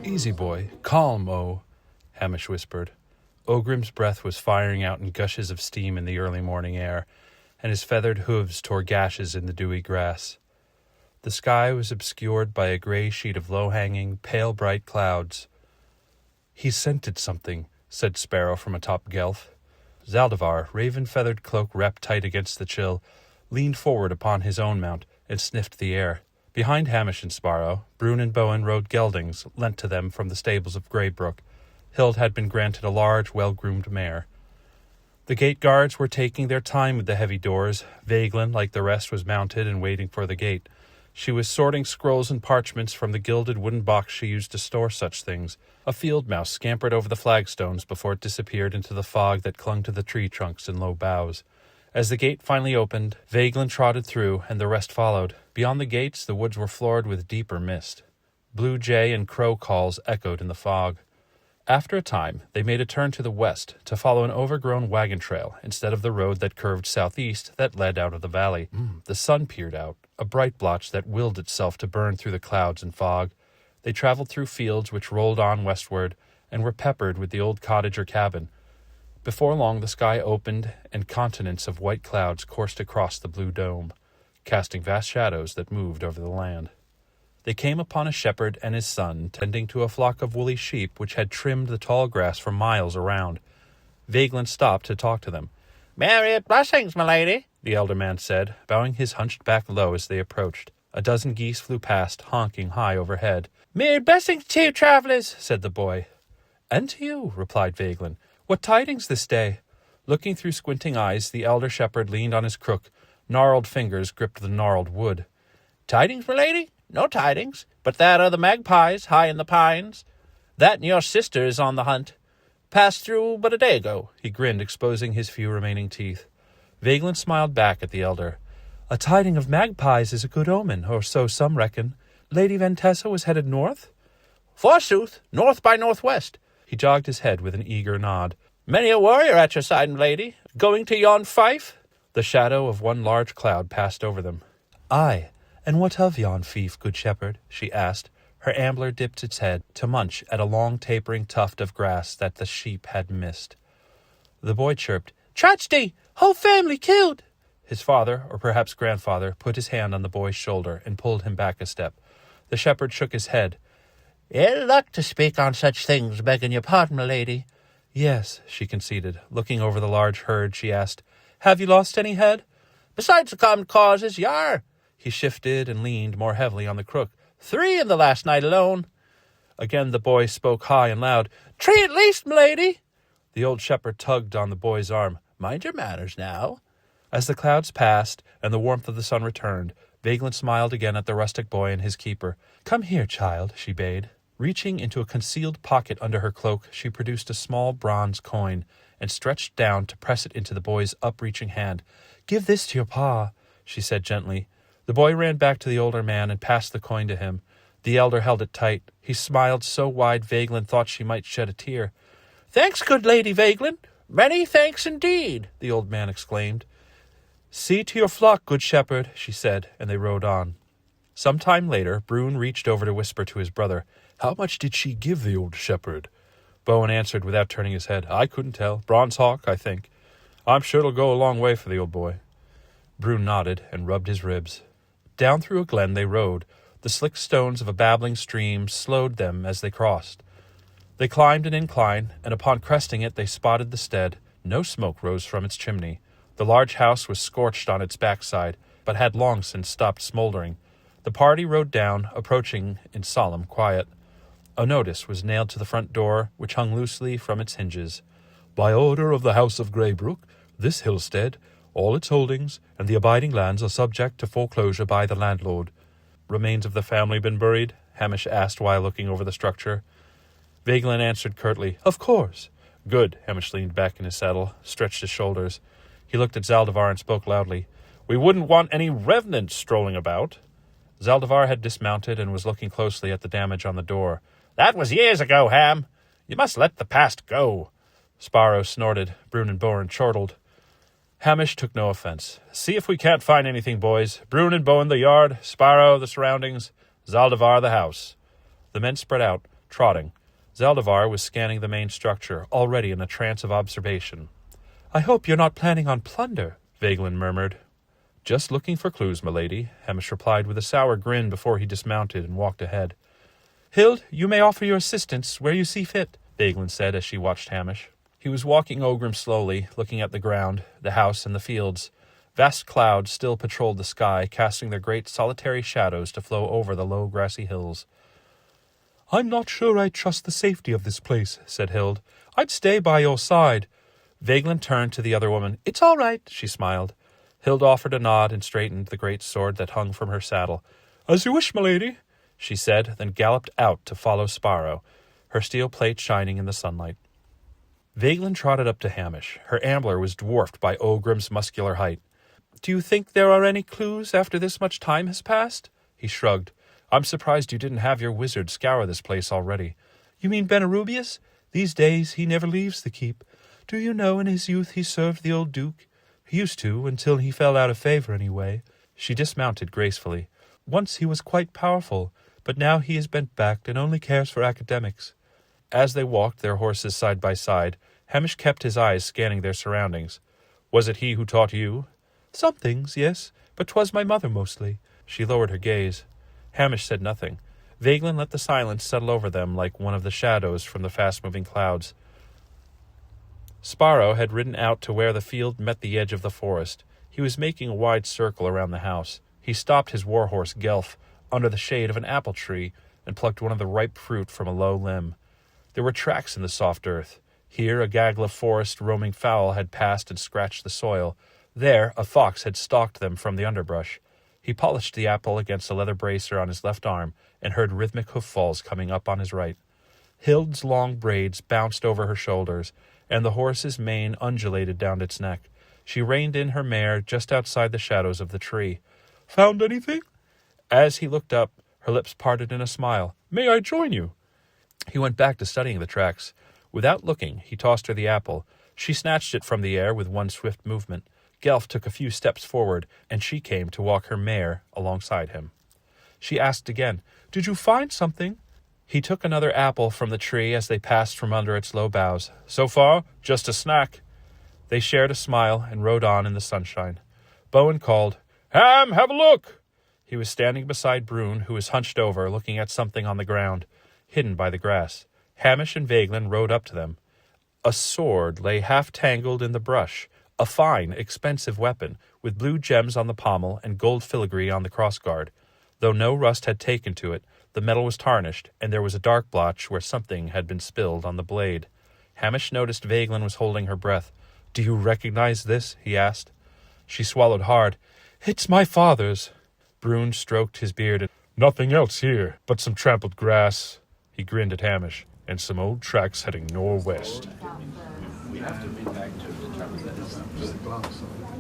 Easy, boy. Calm, Hamish whispered. Ogrim's breath was firing out in gushes of steam in the early morning air, and his feathered hooves tore gashes in the dewy grass. The sky was obscured by a grey sheet of low-hanging, pale-bright clouds. "He's scented something," said Sparrow from atop Gelf. Zaldivar, raven-feathered cloak wrapped tight against the chill, leaned forward upon his own mount and sniffed the air. Behind Hamish and Sparrow, Brune and Bowen rode geldings lent to them from the stables of Greybrook. Hild had been granted a large, well-groomed mare. The gate guards were taking their time with the heavy doors. Vagelin, like the rest, was mounted and waiting for the gate. She was sorting scrolls and parchments from the gilded wooden box she used to store such things. A field mouse scampered over the flagstones before it disappeared into the fog that clung to the tree trunks and low boughs. As the gate finally opened, Vagelin trotted through, and the rest followed. Beyond the gates, the woods were floored with deeper mist. Blue jay and crow calls echoed in the fog. After a time, they made a turn to the west to follow an overgrown wagon trail instead of the road that curved southeast that led out of the valley. The sun peered out, a bright blotch that willed itself to burn through the clouds and fog. They traveled through fields which rolled on westward and were peppered with the old cottage or cabin. Before long the sky opened and continents of white clouds coursed across the blue dome, casting vast shadows that moved over the land. They came upon a shepherd and his son tending to a flock of woolly sheep which had trimmed the tall grass for miles around. Vagelin stopped to talk to them. "Myriad blessings, my lady," the elder man said, bowing his hunched back low as they approached. A dozen geese flew past, honking high overhead. "Myriad blessings to you, travellers," said the boy. "And to you," replied Vagelin. "What tidings this day?" Looking through squinting eyes, the elder shepherd leaned on his crook. Gnarled fingers gripped the gnarled wood. "Tidings, my lady? No tidings, but that of the magpies high in the pines. That and your sister is on the hunt. Passed through but a day ago." He grinned, exposing his few remaining teeth. Vagelin smiled back at the elder. "A tiding of magpies is a good omen, or so some reckon. Lady Ventessa was headed north?" "Forsooth, north by northwest." He jogged his head with an eager nod. "Many a warrior at your side, lady. Going to yon fief?" The shadow of one large cloud passed over them. "Aye, and what of yon fief, good shepherd?" she asked. Her ambler dipped its head to munch at a long tapering tuft of grass that the sheep had missed. The boy chirped, "Tragedy! Whole family killed!" His father, or perhaps grandfather, put his hand on the boy's shoulder and pulled him back a step. The shepherd shook his head. "Ill luck to speak on such things, begging your pardon, my lady." "Yes," she conceded. Looking over the large herd, she asked, "Have you lost any head?" "Besides the common causes, yar." He shifted and leaned more heavily on the crook. "3 in the last night alone." Again the boy spoke high and loud. "3 at least, m'lady." The old shepherd tugged on the boy's arm. "Mind your manners now." As the clouds passed and the warmth of the sun returned, Vagelin smiled again at the rustic boy and his keeper. "Come here, child," she bade. Reaching into a concealed pocket under her cloak, she produced a small bronze coin and stretched down to press it into the boy's upreaching hand. "Give this to your pa," she said gently. The boy ran back to the older man and passed the coin to him. The elder held it tight. He smiled so wide Vagelin thought she might shed a tear. "Thanks, good Lady Vagelin. Many thanks indeed," the old man exclaimed. "See to your flock, good shepherd," she said, and they rode on. Some time later, Brune reached over to whisper to his brother, "How much did she give the old shepherd?" Bowen answered without turning his head, "I couldn't tell. Bronze hawk, I think. I'm sure it'll go a long way for the old boy." Brune nodded and rubbed his ribs. Down through a glen they rode. The slick stones of a babbling stream slowed them as they crossed. They climbed an incline, and upon cresting it they spotted the stead. No smoke rose from its chimney. The large house was scorched on its backside, but had long since stopped smoldering. The party rode down, approaching in solemn quiet. A notice was nailed to the front door, which hung loosely from its hinges. "By order of the House of Greybrook, this hillstead, all its holdings, and the abiding lands are subject to foreclosure by the landlord." "Remains of the family been buried?" Hamish asked while looking over the structure. Vagelin answered curtly, "Of course." "Good." Hamish leaned back in his saddle, stretched his shoulders. He looked at Zaldivar and spoke loudly. "We wouldn't want any revenants strolling about." Zaldivar had dismounted and was looking closely at the damage on the door. "That was years ago, Ham. You must let the past go." Sparrow snorted. Brune and Bowen chortled. Hamish took no offence. "See if we can't find anything, boys. Bruin and Bowen the yard, Sparrow the surroundings, Zaldivar the house." The men spread out, trotting. Zaldivar was scanning the main structure, already in a trance of observation. "I hope you're not planning on plunder," Vagelin murmured. "Just looking for clues, milady," Hamish replied with a sour grin before he dismounted and walked ahead. "Hild, you may offer your assistance where you see fit," Vagelin said as she watched Hamish. He was walking Ogrim slowly, looking at the ground, the house, and the fields. Vast clouds still patrolled the sky, casting their great solitary shadows to flow over the low grassy hills. "I'm not sure I trust the safety of this place," said Hild. "I'd stay by your side." Vagelin turned to the other woman. "It's all right," she smiled. Hild offered a nod and straightened the great sword that hung from her saddle. "As you wish, milady," she said, then galloped out to follow Sparrow, her steel plate shining in the sunlight. Vagelin trotted up to Hamish. Her ambler was dwarfed by Ogrim's muscular height. "Do you think there are any clues after this much time has passed?" He shrugged. "I'm surprised you didn't have your wizard scour this place already." "You mean Benarubius? These days he never leaves the keep. Do you know in his youth he served the old duke? He used to, until he fell out of favour anyway." She dismounted gracefully. "Once he was quite powerful, but now he is bent back and only cares for academics." As they walked their horses side by side, Hamish kept his eyes scanning their surroundings. "Was it he who taught you?" "Some things, yes, but 'twas my mother mostly." She lowered her gaze. Hamish said nothing. Vagelin let the silence settle over them like one of the shadows from the fast-moving clouds. Sparrow had ridden out to where the field met the edge of the forest. He was making a wide circle around the house. He stopped his warhorse, Gelf, under the shade of an apple tree and plucked one of the ripe fruit from a low limb. There were tracks in the soft earth. Here a gaggle of forest roaming fowl had passed and scratched the soil. There a fox had stalked them from the underbrush. He polished the apple against a leather bracer on his left arm and heard rhythmic hoof-falls coming up on his right. Hild's long braids bounced over her shoulders, and the horse's mane undulated down its neck. She reined in her mare just outside the shadows of the tree. "Found anything?" As he looked up, her lips parted in a smile. "May I join you?" He went back to studying the tracks. Without looking, he tossed her the apple. She snatched it from the air with one swift movement. Gelf took a few steps forward, and she came to walk her mare alongside him. She asked again, "Did you find something?" He took another apple from the tree as they passed from under its low boughs. "So far, just a snack." They shared a smile and rode on in the sunshine. Bowen called, "Ham, have a look!" He was standing beside Bruin, who was hunched over, looking at something on the ground, hidden by the grass. Hamish and Vagelin rode up to them. A sword lay half-tangled in the brush, a fine, expensive weapon, with blue gems on the pommel and gold filigree on the crossguard. Though no rust had taken to it, the metal was tarnished, and there was a dark blotch where something had been spilled on the blade. Hamish noticed Vagelin was holding her breath. "Do you recognize this?" he asked. She swallowed hard. "It's my father's." Bruin stroked his beard. "Nothing else here but some trampled grass." He grinned at Hamish. "And some old tracks heading northwest." We have to be back to determine that.